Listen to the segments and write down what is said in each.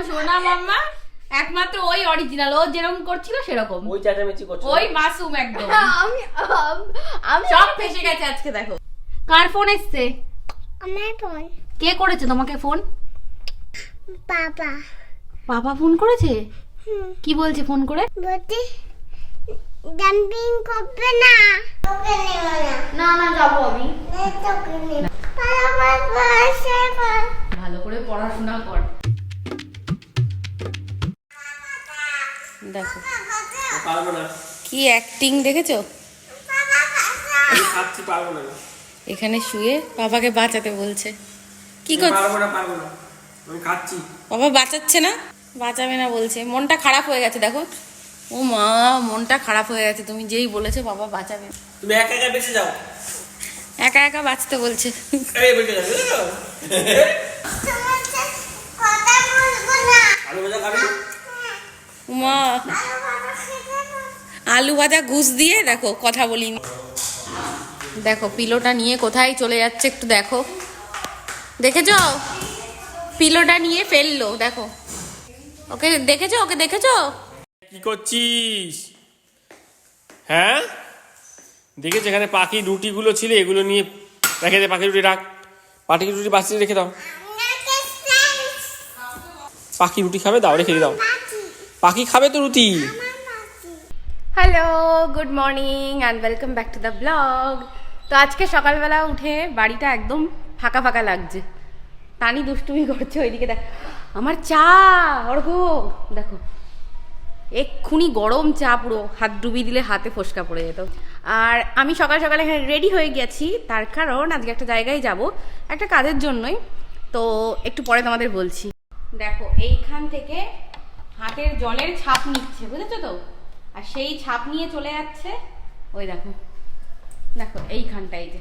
সোনা মাম্মা একমাত্র ওই অরিজিনাল, ও যেরকম করছিল সেরকম, ওই চাটামেচি করছো, ওই মাসুম একদম। আমি সব ফেসে গেছে আজকে। দেখো কার ফোন এসছে? আমার ফোন। কে করেছে তোমাকে ফোন? বাবা। বাবা ফোন করেছে? কি বলছে ফোন করে? বলতে জাম্পিং করবে না। তোকে নেব না। না না যাবো আমি। তোকে নেব। আমার বসে কর। ভালো করে পড়াশোনা কর। দেখো পারবো না, কি অ্যাক্টিং দেখেছো? আমি খাচ্ছি, পারবো না, এখানে শুয়ে বাবাকে বাঁচাতে বলছে। কি আমি করছে? পারবো না, আমি খাচ্ছি। বাবা বাঁচাচ্ছে না, বাঁচাবে না বলছে। মনটা খারাপ হয়ে গেছে দেখো। ও মা, মনটা খারাপ হয়ে গেছে। তুমি যেই বলেছো বাবা বাঁচাবে, তুমি একা একা বেঁচে যাও, একা একা বাঁচতে বলছে। এই বেঁচে যাবে। তোমার সাথে কথা বলবো না। আলু ভাজা খাবি? মা ভালো ভালো খেতে না। আলু ভাজা ঘুষ দিয়ে দেখো কথা বলিনি। দেখো পিলোটা নিয়ে কোথায় চলে যাচ্ছে একটু দেখো, দেখেছো? পিলোটা নিয়ে ফেললো দেখো। ওকে দেখেছো? ওকে দেখেছো? কি করছিস? হ্যাঁ দেখেছি, এখানে পাখি রুটিগুলো ছিল, এগুলো নিয়ে রেখে দে। পাখি রুটি রাখ, পাখি রুটি বাঁচিয়ে রেখে দাও। আমাকে স্ন্যাক্স। পাখি রুটি খাবে, দাও, রেখে দাও। বাকি। পাখি খাবে তো রুটি। আমার বাকি। Hello, good morning and welcome back to the blog. তো আজকে সকালবেলা উঠে বাড়িটা একদম ফাঁকা ফাঁকা লাগছে। তানি দুষ্টুমি করছে ওইদিকে। দেখ আমার চা, অর্ঘ দেখো এক্ষুনি গরম চা, পুরো হাত ডুবিয়ে দিলে হাতে ফোসকা পড়ে যেত। আর আমি সকাল সকাল এখানে রেডি হয়ে গেছি, তার কারণ আজকে একটা জায়গায় যাব, একটা কাজের জন্যই। তো একটু পরে তোমাদের বলছি। দেখো এইখান থেকে হাতের জলের ছাপ নিচ্ছে, বুঝেছো তো? আর সেই ছাপ নিয়ে চলে যাচ্ছে ওই দেখো, দেখো এইখানটাই যে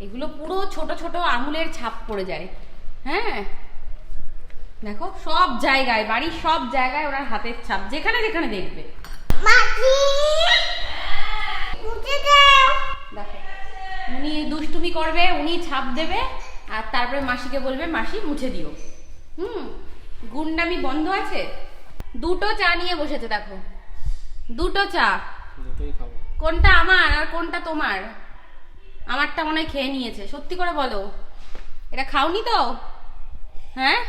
এগুলো পুরো ছোট ছোট আঙুলের ছাপ পড়ে যায়। হ্যাঁ দেখো সব জায়গায়, বাড়ির সব জায়গায় ওনার হাতের ছাপ, যেখানে যেখানে দেখবে। বাকি। উঠে দাও। দেখো উনি দুষ্টুমি করবে, উনি ছাপ দেবে, আর তারপরে মাসিকে বলবে মাসি মুছে দিও। গুন্ডামি বন্ধ আছে। দুটো চা নিয়ে বসেছে দেখো, দুটো চা। দুটোই খাবো। কোনটা আমার আর কোনটা তোমার? আমারটা মনে হয় খেয়ে নিয়েছে। সত্যি করে বলো, এটা খাওনি তো? হ্যাঁ,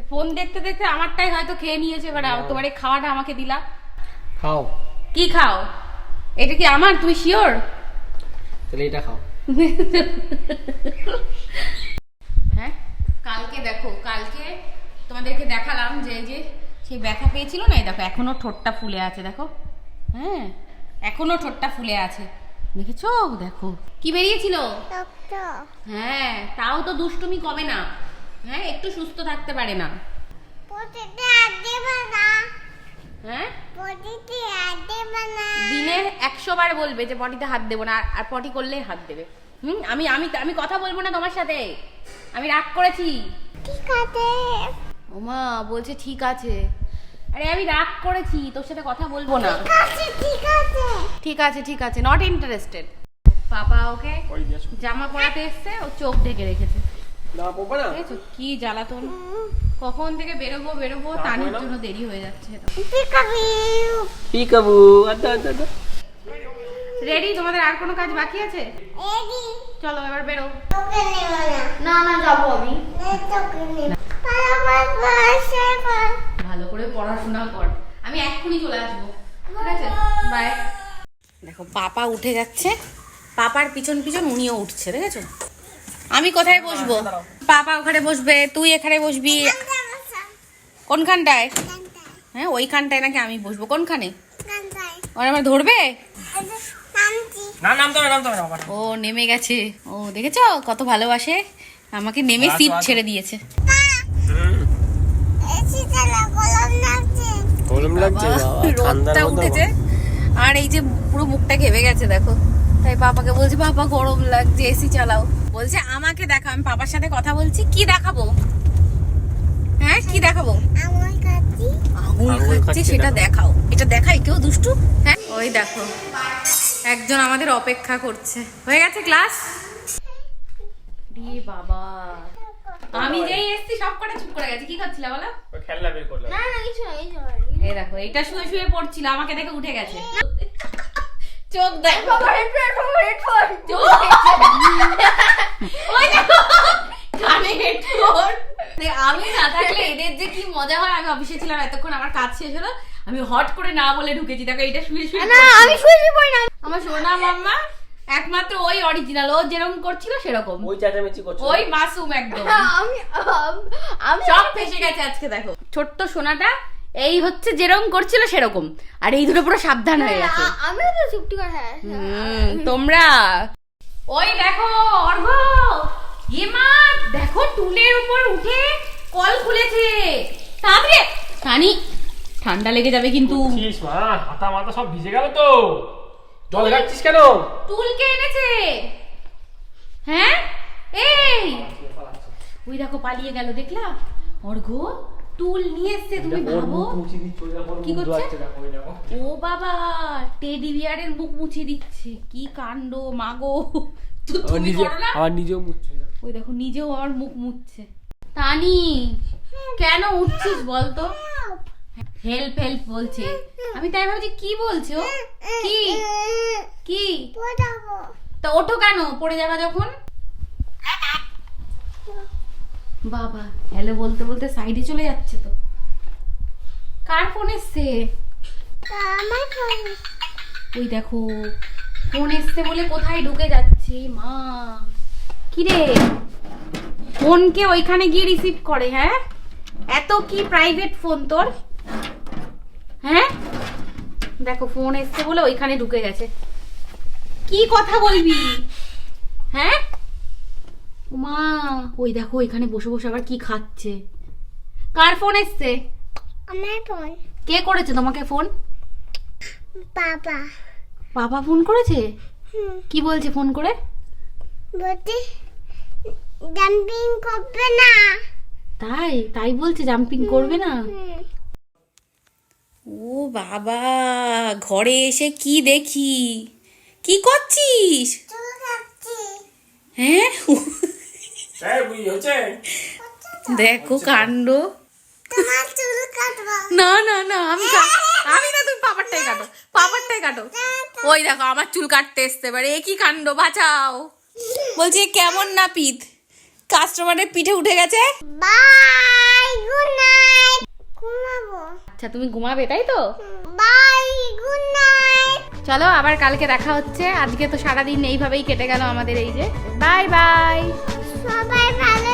ফোন দেখতে দেখতে আমারটাই হয়তো খেয়ে নিয়েছে। এবার তোমার এই খাওয়াটা আমাকে দিলা। খাও, কি খাও? এটা কি আমার? তুমি শিওর? তাহলে এটা খাও। হ্যাঁ কালকে দেখো, কালকে তোমাদেরকে দেখালাম যে এই যে সেই ব্যথা পেয়েছিল না, এই দেখো এখনো ঠোঁটটা ফুলে আছে দেখো। হ্যাঁ এখনো ঠোঁটটা ফুলে আছে, দেখেছো? দেখো কি বেরিয়েছিল। ডক্টর। হ্যাঁ তাও তো দুষ্টুমি কমে না। হ্যাঁ একটু সুস্থ থাকতে পারে না। পটিতে হাত দেবে না। হ্যাঁ পটিতে হাত দেবে না। দিনে 100 বার বলবে যে পটিতে হাত দেবো না, আর পটি করলে হাত দেবে। আমি আমি আমি কথা বলবো না তোমার সাথে, আমি রাগ করেছি। ঠিক আছে। ওমা বলছে ঠিক আছে। আরে আমি রাগ করেছি, তোর সাথে কথা বলবো না। ঠিক আছে ঠিক আছে। ঠিক আছে ঠিক আছে, নট ইন্টারেস্টেড। পাপা ওকে জামা পরাতে এসছে, ও চোখ ঢেকে রেখেছে। না পড়বে না। দেখেছো কি জ্বালাতন। কখন থেকে বেরোবো বেরোবো, তানির জন্য দেরি হয়ে যাচ্ছে। ঠিক আছে। পিকাবু, আচ্ছা আচ্ছা আচ্ছা। রেডি? তোমাদের আর কোনো কাজ বাকি আছে? এডি। চলো এবার বেরো। তোকে নেব না। না না যাবো আমি। তোকে নেব। আমার বসে কর। ভালো করে পড়াশোনা কর, আমি এক্ষুনি চলে আসবো। ঠিক আছে, বাই। দেখো পাপা উঠে যাচ্ছে, পাপার পিছন পিছন উনিও উঠছে, দেখেছো? আমি কোথায় বসবো? পাপা ওখানে বসবে, তুই এখানে বসবি। কোনখানটায়? হ্যাঁ ওইখানটায় নাকি আমি বসবো? কোনখানে? ওরা আমার ধরবে? না নামতে হবে, নামতে হবে বাবা। ও নেমে গেছে। ও দেখেছো কত ভালোবাসে আমাকে, নেমে সিট ছেড়ে দিয়েছে। গরম লাগছে, রোদটা উঠেছে আর এই যে পুরো মুখটা ঘেমে গেছে দেখো। তাই পাপাকে বলছি পাপা গরম লাগছে, এসি চালাও। বলছে আমাকে দেখো, আমি পাপার সাথে কথা বলছি। কি দেখাবো? হ্যাঁ কি দেখাবো? আঙুল খাচ্ছি সেটা দেখাও। এটা দেখাই কেউ দুষ্টু? হ্যাঁ ওই দেখো একজন আমাদের অপেক্ষা করছে। হয়ে গেছে ক্লাস? বাবা আমি যেই এসছি সব কটা চুপ করে গেছে। কি করছিল বলো? ওই খেলনা বের করলাম। না না কিছু না কিছু না এই দেখো এটা শুয়ে শুয়ে পড়ছিল, আমাকে দেখে উঠে গেছে। চোখ দেখো, চোখ ওই দেখো কানে হেডফোন। আমি না থাকলে এদের যে কি মজা হয়। আমি অফিসে ছিলাম এতক্ষণ, আমার কাজ শেষ হলো, আমি হট করে না বলে ঢুকেছি। দেখো এটা শুয়ে শুয়ে না আমি শুয়ে পড়ি না আমার সোনা মাম্মা একমাত্র ওই অরিজিনাল, ও যেরকম করছিল সেরকম, ওই চেঁচামেচি করছো। ওই মাসুম একদম। আমি সব ফেসে গেছে আজকে। দেখো ছোট্ট সোনাটা এই হচ্ছে যেরকম করছিল সেরকম, আর এই দুটো পুরো সাবধান হয়ে গেছে। আমি তো চুপটি করে হ্যাঁ তোমরা ওই দেখো অর্ঘ, এ মা দেখো টুলের উপর উঠে কল খুলেছে। তাড়াতাড়ি টানি, ঠান্ডা লেগে যাবে কিন্তু। উঠছিস মা, হাতা মাথা সব ভিজে গেল তো। জল রাখছিস কেন? টুল কে এনেছে? হ্যাঁ এই ওই দেখো পালিয়ে গেল, দেখলা? অর্ঘ টুল নিয়ে এসছে, তুমি ভাবো কি করছে? ও বাবা টেডি বিয়ারের মুখ মুছিয়ে দিচ্ছে, কি কাণ্ড মাগো। তুমি করো না? আমার নিজেও মুছছে না। ওই দেখো নিজেও আমার মুখ মুছছে। তানি কেন উঠছিস বলতো? হেল্প হেল্প বলছে। আমি তাই ভাবছি কি বলছো, কি কি পড়াবো তা ওঠো কেন, পড়ে যাবা যখন। বাবা হ্যালো বলতে বলতে সাইডে চলে যাচ্ছে তো। কার ফোন এসছে? আমার ফোন ওই দেখো ফোন এসছে বলে কোথায় ঢুকে যাচ্ছে মা। কি রে, ফোনকে ওইখানে গিয়ে রিসিভ করে? হ্যাঁ এত কি প্রাইভেট ফোন তোর? হ্যাঁ দেখো ফোন এসছে বলে ওইখানে ঢুকে গেছে। কি কথা বলবি? হ্যাঁ মা ওই দেখো ওইখানে বসে বসে আবার কি খাচ্ছে। কার ফোন এসছে? আমার ফোন কে করেছে তোমাকে ফোন? বাবা বাবা ফোন করেছে? কি বলছে ফোন করে? বলতে জাম্পিং করবে না তাই তাই বলছে জাম্পিং করবে না। হুম। ও বাবা ঘরে এসে কি দেখি, কি করছিস? চুল কাটছি হ্যাঁ এই বুঝি হচ্ছে? দেখো কাণ্ড। তোমার চুল কাটবো না না না আমি আমি না, তুমি পাপারটাই কাটো, পাপারটাই কাটো। ওই দেখো আমার চুল কাটতে এসছে এবারে, এ কি কাণ্ড, বাঁচাও। বলছি কেমন না পিঠ, কাস্টমারের পিঠে উঠে গেছে। বাই গুড নাইট ঘুমাবো আচ্ছা তুমি ঘুমাবে তাই তো? বাই গুড নাইট চলো আবার কালকে দেখা হচ্ছে। আজকে তো সারাদিন এইভাবেই কেটে গেল আমাদের, এই যে বাই বাই। সবাই ভালো